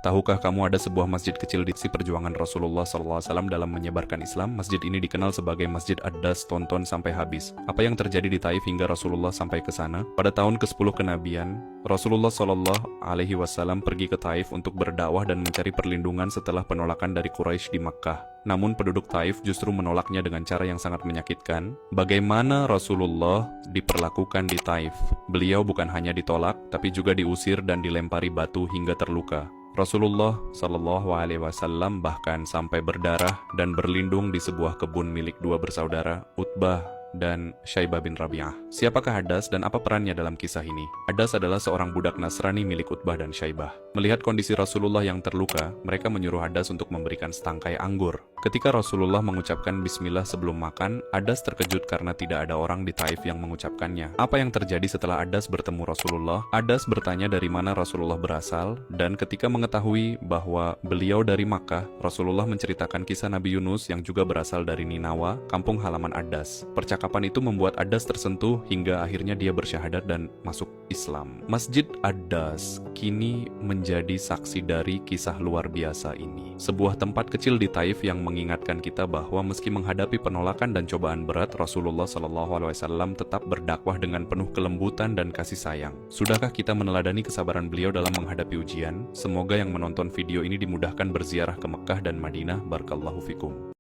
tahukah kamu ada sebuah masjid kecil di perjuangan Rasulullah SAW dalam menyebarkan Islam? Masjid ini dikenal sebagai Masjid Ad-Das, tonton sampai habis. Apa yang terjadi di Taif hingga Rasulullah sampai ke sana? Pada tahun ke-10 kenabian, Rasulullah SAW pergi ke Taif untuk berdakwah dan mencari perlindungan setelah penolakan dari Quraisy di Makkah. Namun penduduk Taif justru menolaknya dengan cara yang sangat menyakitkan. Bagaimana Rasulullah diperlakukan di Taif? Beliau bukan hanya ditolak, tapi juga diusir dan dilempari batu hingga terluka. Rasulullah SAW bahkan sampai berdarah dan berlindung di sebuah kebun milik dua bersaudara, Utbah dan Syaibah bin Rabi'ah. Siapakah Hadas dan apa perannya dalam kisah ini? Hadas adalah seorang budak Nasrani milik Utbah dan Syaibah. Melihat kondisi Rasulullah yang terluka, mereka menyuruh Hadas untuk memberikan setangkai anggur. Ketika Rasulullah mengucapkan bismillah sebelum makan, Hadas terkejut karena tidak ada orang di Taif yang mengucapkannya. Apa yang terjadi setelah Hadas bertemu Rasulullah? Hadas bertanya dari mana Rasulullah berasal, dan ketika mengetahui bahwa beliau dari Makkah, Rasulullah menceritakan kisah Nabi Yunus yang juga berasal dari Ninawa, kampung halaman Hadas. Percakapan itu membuat Hadas tersentuh hingga akhirnya dia bersyahadat dan masuk Islam. Masjid Ad-Das kini menjadi saksi dari kisah luar biasa ini. Sebuah tempat kecil di Taif yang mengingatkan kita bahwa meski menghadapi penolakan dan cobaan berat, Rasulullah SAW tetap berdakwah dengan penuh kelembutan dan kasih sayang. Sudahkah kita meneladani kesabaran beliau dalam menghadapi ujian? Semoga yang menonton video ini dimudahkan berziarah ke Mekkah dan Madinah. Barakallahu fikum.